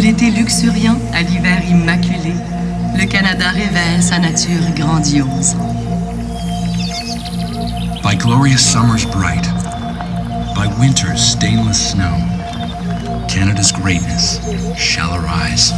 l'été luxuriant à l'hiver immaculé, le Canada révèle sa nature grandiose. By glorious summers bright, by winter's stainless snow, Canada's greatness shall arise.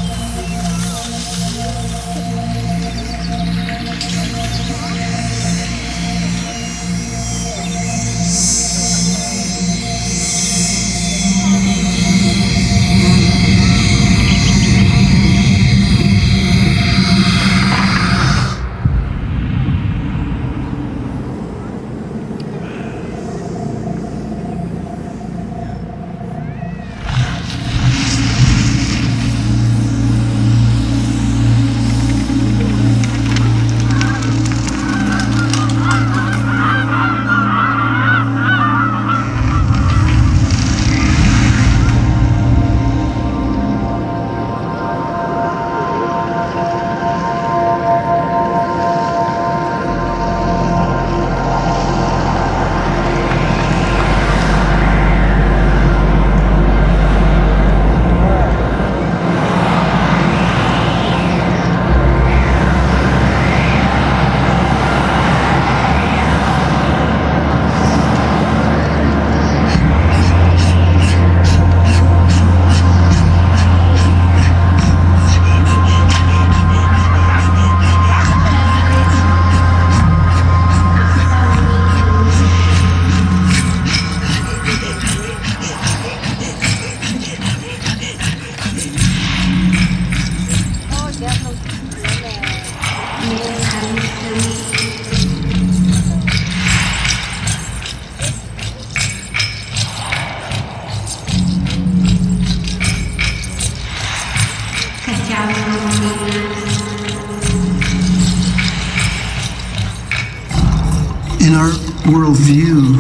In our worldview,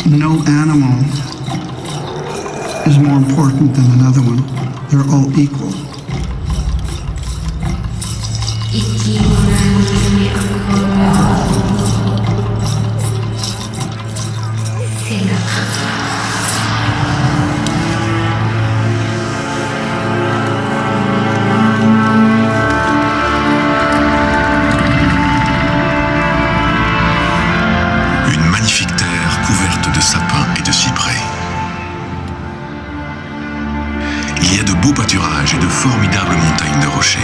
no animal is more important than another one. They're all equal. Il y a de beaux pâturages et de formidables montagnes de rochers.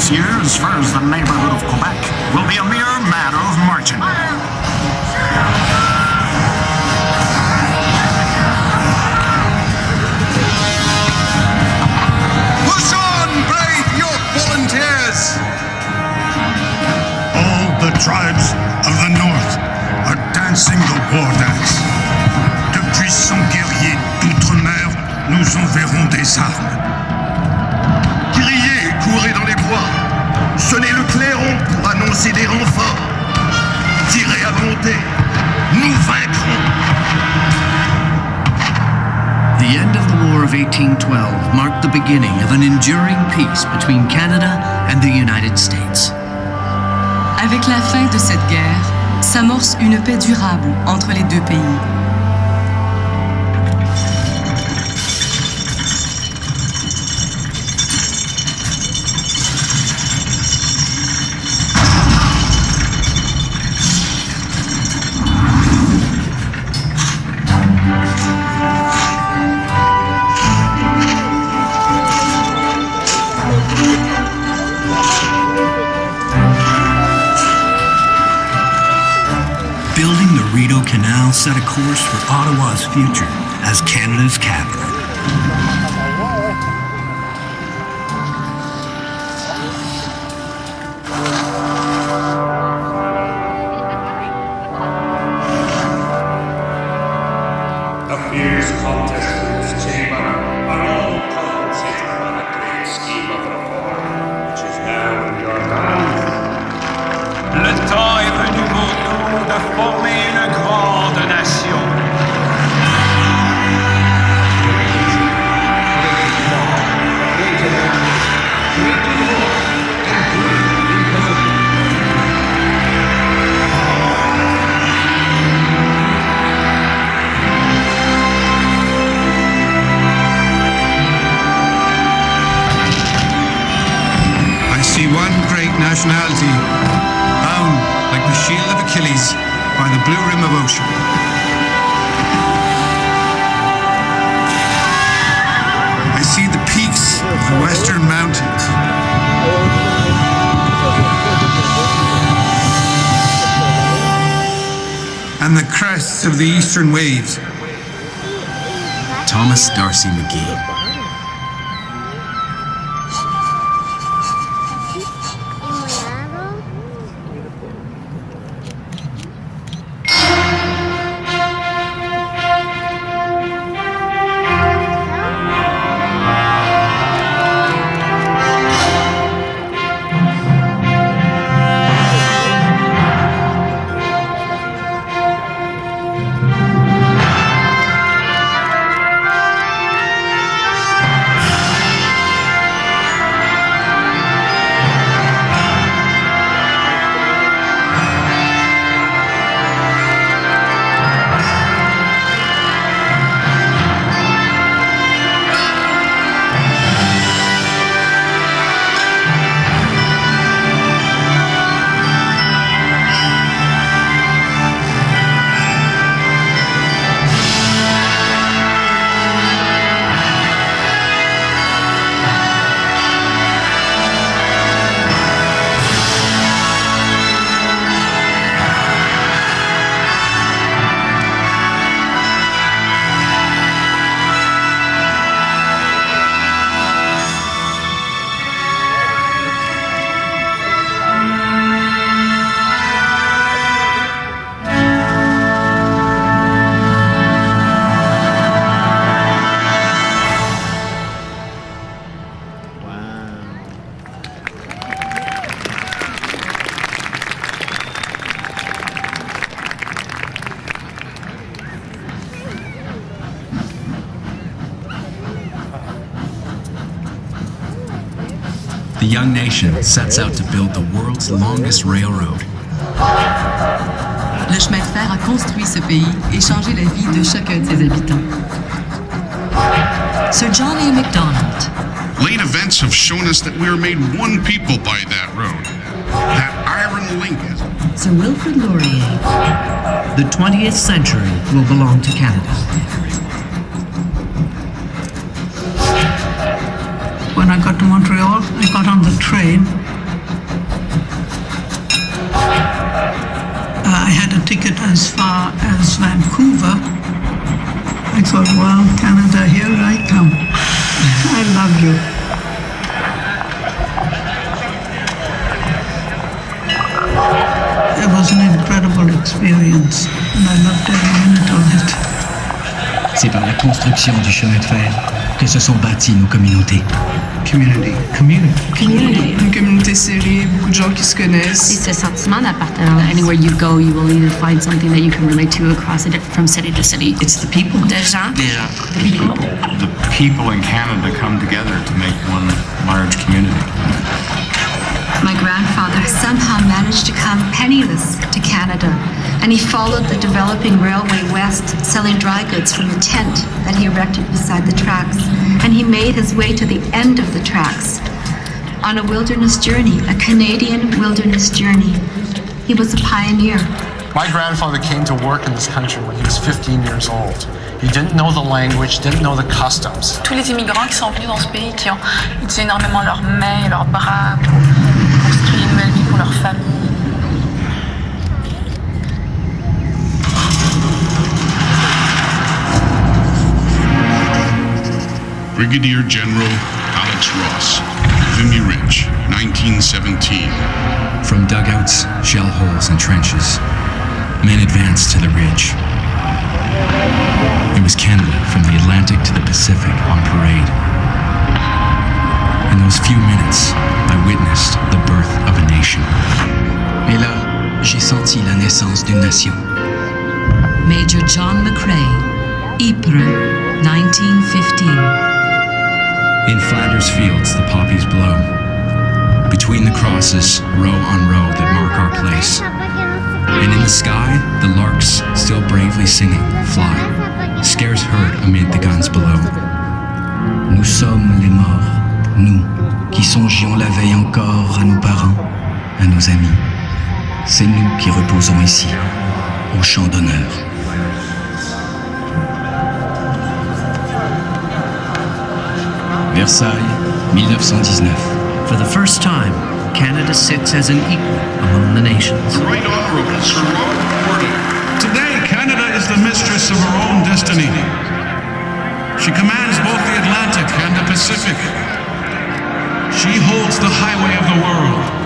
Year, as far as the neighborhood of Quebec, will be a mere matter of margin. Push on, brave York volunteers! All the tribes of the North are dancing the war dance. De puissants guerriers d'outre-mer nous enverront des armes. Criez, courez dans les bois. Sonnez le clairon pour annoncer des renforts. Tirez à volonté. Nous vaincrons. The end of the War of 1812 marked the beginning of an enduring peace between Canada and the United States. Avec la fin de cette guerre, s'amorce une paix durable entre les deux pays. will set a course for Ottawa's future as Canada's capital. The fierce contest in this chamber are all compensated by the great scheme of reform, which is now in your hands. Le temps est venu pour nous de former une grande nation. One great nationality, bound like the shield of Achilles by the blue rim of ocean. I see the peaks of the western mountains. And the crests of the eastern waves. Thomas Darcy McGee. The young nation sets out to build the world's longest railroad. Le chemin de fer a construit ce pays et changé la vie de chacun de ses habitants. Sir John A. Macdonald. Late events have shown us that we are made one people by that road. That iron link is... Sir Wilfrid Laurier. The 20th century will belong to Canada. When I got to Montreal, I got on the train. I had a ticket as far as Vancouver. I thought, well, Canada, here I come. I love you. It was an incredible experience, and I loved every minute of it. C'est par la construction du chemin de fer que se sont bâties nos communautés. Community. Community. Une communauté serrée, beaucoup de gens qui se connaissent. C'est ce sentiment d'appartenance. Anywhere you go, you will either find something that you can relate to across from city to city. It's the people. Des gens. The people. The people in Canada come together to make one large community. My grandfather somehow managed to come penniless to Canada, and he followed the developing railway west, selling dry goods from a tent that he erected beside the tracks, and he made his way to the end of the tracks on a wilderness journey, a Canadian wilderness journey. He was a pioneer. My grandfather came to work in this country when he was 15 years old. He didn't know the language, didn't know the customs. Tous les immigrants qui sont venus dans ce pays, qui ont utilisé énormément leurs mains et leurs bras pour construire une nouvelle vie pour leur famille. Brigadier General Alex Ross, Vimy Ridge, 1917. From dugouts, shell holes, and trenches, men advanced to the ridge. It was Canada from the Atlantic to the Pacific on parade. In those few minutes, I witnessed the birth of a nation. Et là, j'ai senti la naissance d'une nation. Major John McCrae, Ypres, 1915. In Flanders fields, the poppies blow. Between the crosses, row on row that mark our place. And in the sky, the larks, still bravely singing, fly, scarce heard amid the guns below. Nous sommes les morts, nous, qui songions la veille encore à nos parents, à nos amis. C'est nous qui reposons ici, au champ d'honneur. Versailles, 1919. For the first time, Canada sits as an equal among the nations. The Right Honorable Sir Robert Gordon. Today, Canada is the mistress of her own destiny. She commands both the Atlantic and the Pacific. She holds the highway of the world.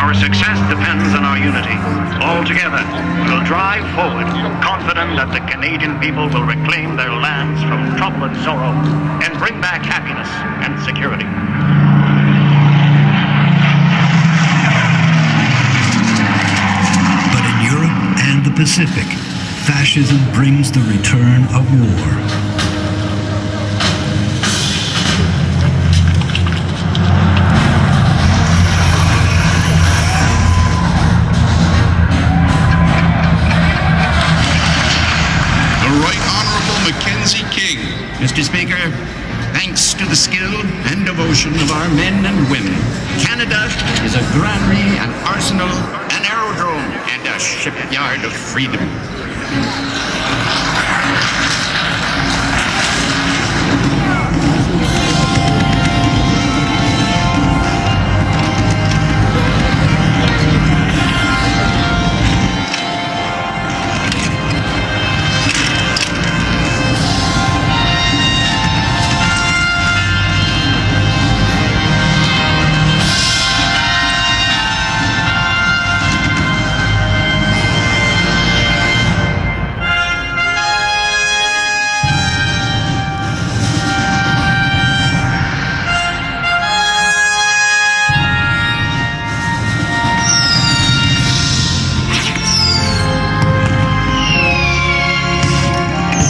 Our success depends on our unity. All together, we'll drive forward, confident that the Canadian people will reclaim their lands from trouble and sorrow and bring back happiness and security. But in Europe and the Pacific, fascism brings the return of war. Mr. Speaker, thanks to the skill and devotion of our men and women, Canada is a granary, an arsenal, an aerodrome, and a shipyard of freedom.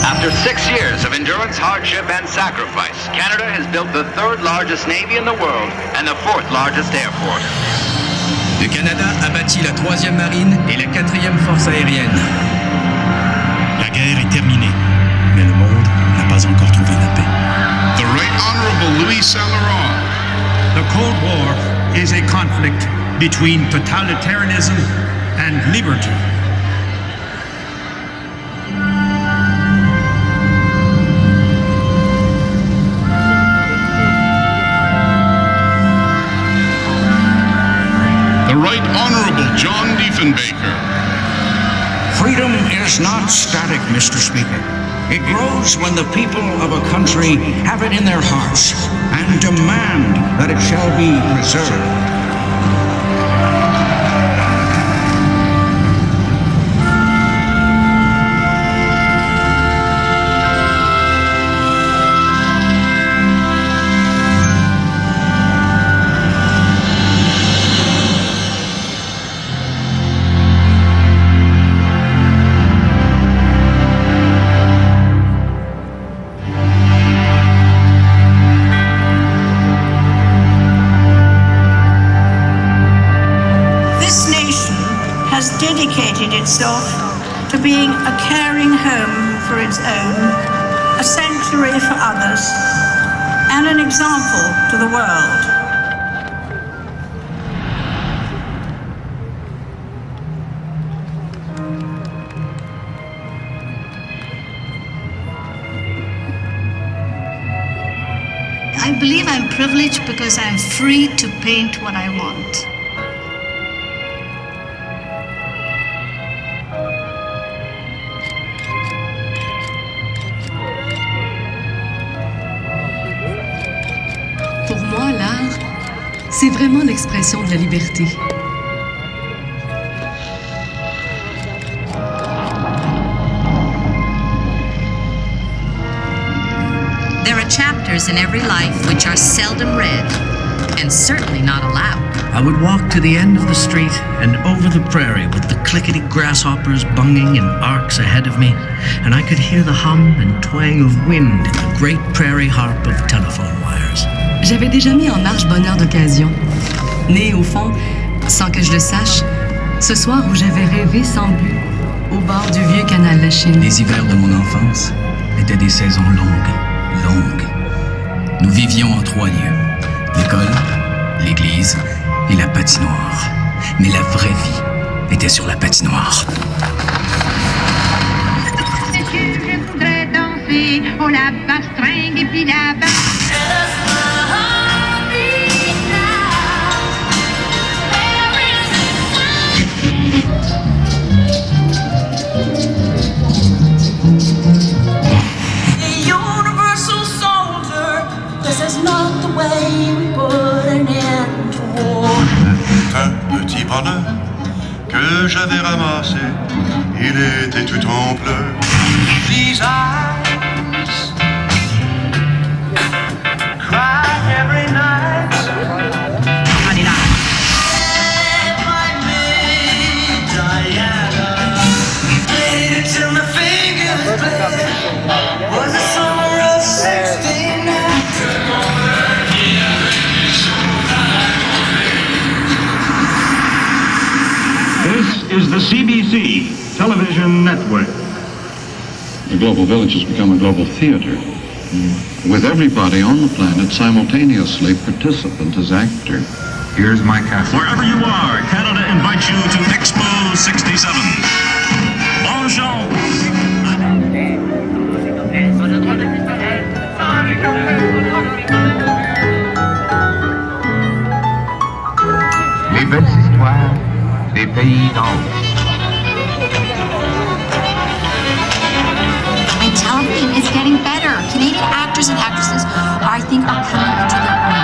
After 6 years of endurance, hardship, and sacrifice, Canada has built the third largest navy in the world and the fourth largest air force. Le Canada a bâti la 3e marine et la 4e force aérienne. La guerre est terminée, mais le monde n'a pas encore trouvé la paix. The Right Honorable Louis Saint-Laurent. The Cold War is a conflict between totalitarianism and liberty. The Right Honorable John Diefenbaker. Freedom is not static, Mr. Speaker. It grows when the people of a country have it in their hearts and demand that it shall be preserved. itself to being a caring home for its own, a sanctuary for others, and an example to the world. I believe I'm privileged because I'm free to paint what I want. Pour moi, l'art, c'est vraiment l'expression de la liberté. There are chapters in every life which are seldom read, and certainly not allowed. I would walk to the end of the street and over the prairie with the clickety grasshoppers bunging in arcs ahead of me, and I could hear the hum and twang of wind in the great prairie harp of telephone wires. J'avais déjà mis en marche bonheur d'occasion. Né au fond, sans que je le sache, ce soir où j'avais rêvé sans but, au bord du vieux canal de Chine. Les hivers de mon enfance étaient des saisons longues. Nous vivions en 3 lieux. L'école, l'église et la patinoire. Mais la vraie vie était sur la patinoire. Je voudrais danser, oh la bastringue et puis la Un petit bonheur que j'avais ramassé, il était tout en pleurs. These eyes cry every night. Diana, played it till my fingers bled. Was the summer of '69. This is the CBC television network. The global village has become a global theater, with everybody on the planet simultaneously participant as actor. Here's my castle. Wherever you are, Canada invites you to Expo 67. Bonne chance! Les belles histoires des pays d'en haut. And television is getting better. Canadian actors and actresses, I think, are coming into their own.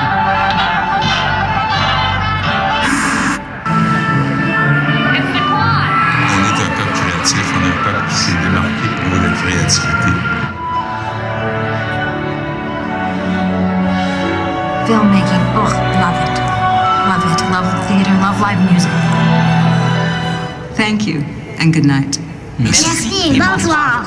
On est un peuple créatif, on est un peuple qui s'est démarqué pour la créativité. Filmmaking, oh, love it. Love it. Love theater, love live music. Thank you, and good night. Merci, bonsoir.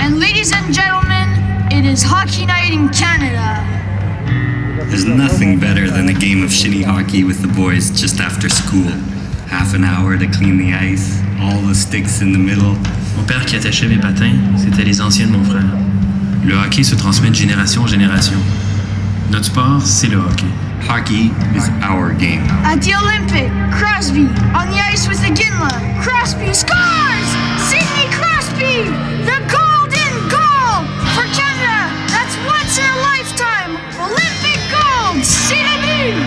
And ladies and gentlemen, it is hockey night in Canada. There's nothing better than a game of shinny hockey with the boys just after school. Half an hour to clean the ice, all the sticks in the middle. Mon père qui attachait mes patins, c'était les anciens de mon frère. Le hockey se transmet de génération en génération. Notre sport, c'est le hockey. Hockey is our game. At the Olympic, Crosby on the ice with Iginla. Crosby scores! Sidney Crosby! The golden goal for Canada! That's once in a lifetime! Olympic gold! C'est le but!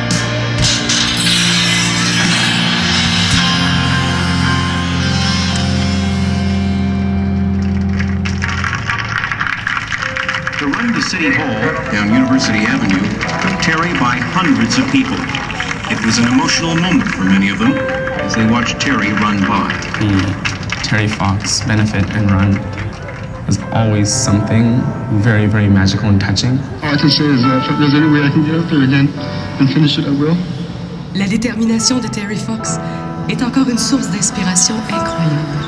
The run to City Hall down University Avenue took Terry by hundreds of people. It was an emotional moment for many of them as they watched Terry run by. The Terry Fox benefit and run was always something very, very magical and touching. All I can say is that if there's any way I can get out there again and finish it, I will. La détermination de Terry Fox est encore une source d'inspiration incroyable.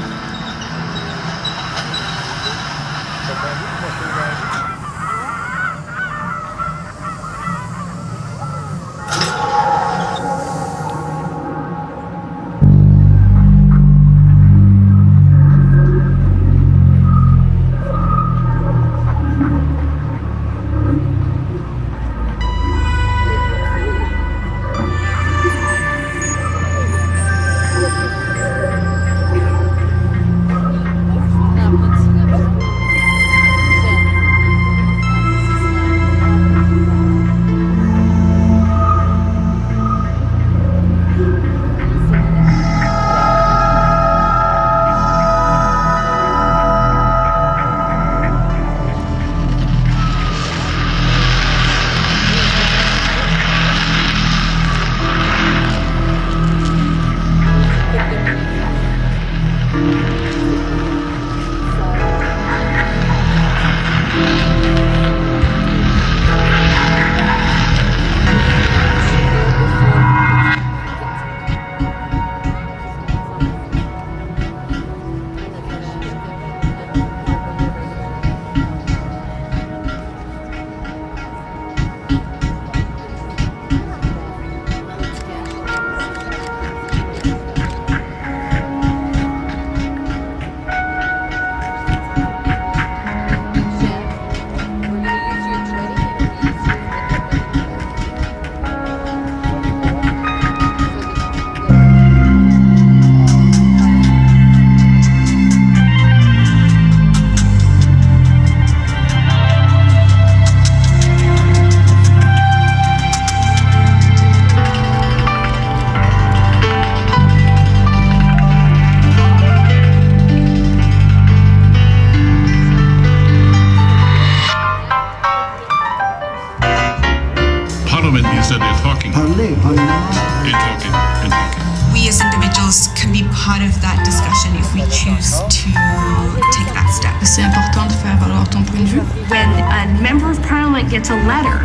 When a member of parliament gets a letter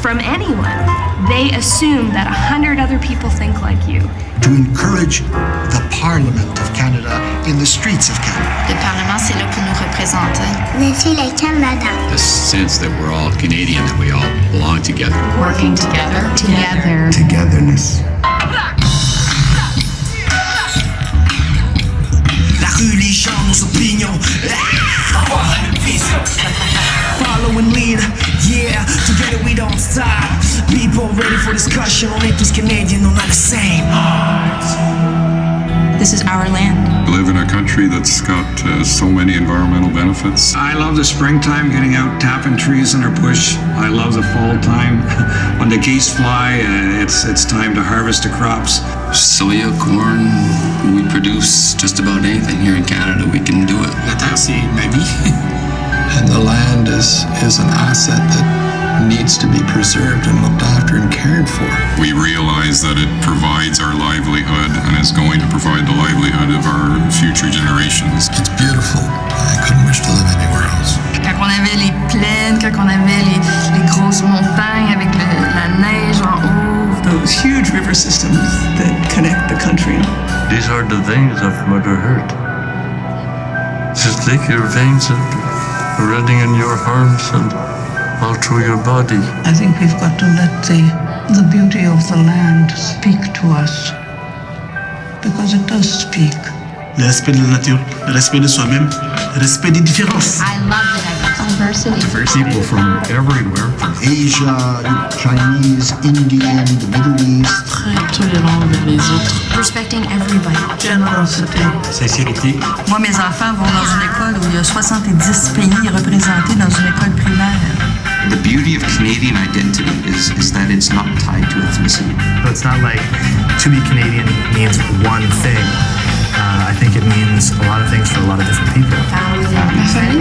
from anyone, they assume that 100 other people think like you. To encourage the Parliament of Canada in the streets of Canada. Le Parlement, c'est là pour nous représenter. Laissez le Canada. The sense that we're all Canadian, that we all belong together. Working together. Together. Togetherness. La rue, les gens, nos opinions. Follow and lead, yeah, together we don't stop. People ready for discussion, on est tous Canadiens, on a the same hearts. This is our land. We live in a country that's got so many environmental benefits. I love the springtime, getting out, tapping trees under bush. I love the fall time. When the geese fly, it's time to harvest the crops. Soya, corn, we produce just about anything here in Canada. We can do it. La terre, c'est ma vie. And the land is an asset that needs to be preserved and looked after and cared for. We realize that it provides our livelihood and is going to provide the livelihood of our future generations. It's beautiful. I couldn't wish to live anywhere else. Quand on avait les plaines, quand on avait les grosses montagnes avec la neige en haut. Those huge river systems that connect the country. These are the veins of Mother Earth. Just like your veins are running in your arms and all through your body. I think we've got to let the beauty of the land speak to us, because it does speak. Le respect de la nature, le respect de soi-même, le respect des différences. I love diversity. Diverse people from everywhere. From Asia, Chinese, Indian, the Middle East. Très tolérant envers les autres. Respecting everybody. Generosity. Sincérité. Moi, mes enfants vont dans une école où il y a 70 pays représentés dans une école primaire. The beauty of Canadian identity is that it's not tied to ethnicity. So it's not like to be Canadian means one thing. I think it means a lot of things for a lot of different people. La famille.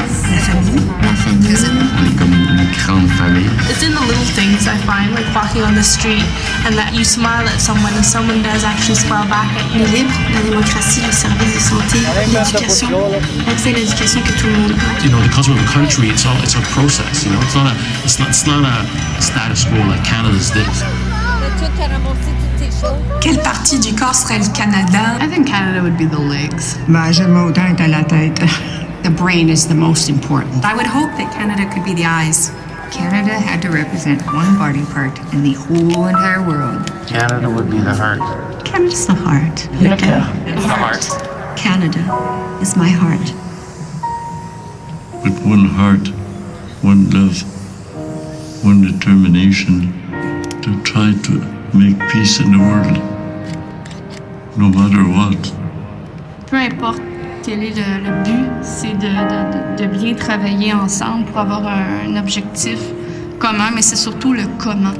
Comme une grande famille. It's in the little things I find, like walking on the street, and that you smile at someone and someone does actually smile back at you. Le libre, la démocratie, le service de santé, l'éducation. L'accès à l'éducation que tout le monde a. You know, the culture of a country, it's a process. You know, it's not a status quo like Canada's this. Quelle partie du corps serait le Canada? I think Canada would be the legs. J'aimerais autant être à la tête. The brain is the most important. I would hope that Canada could be the eyes. Canada had to represent one body part in the whole entire world. Canada would be the heart. Canada's the heart. Le cœur. The heart. Canada is my heart. With one heart, one love, one determination to try to make peace in the world, no matter what. Peu importe quel est le but, c'est de bien travailler ensemble pour avoir un objectif commun, mais c'est surtout le comment.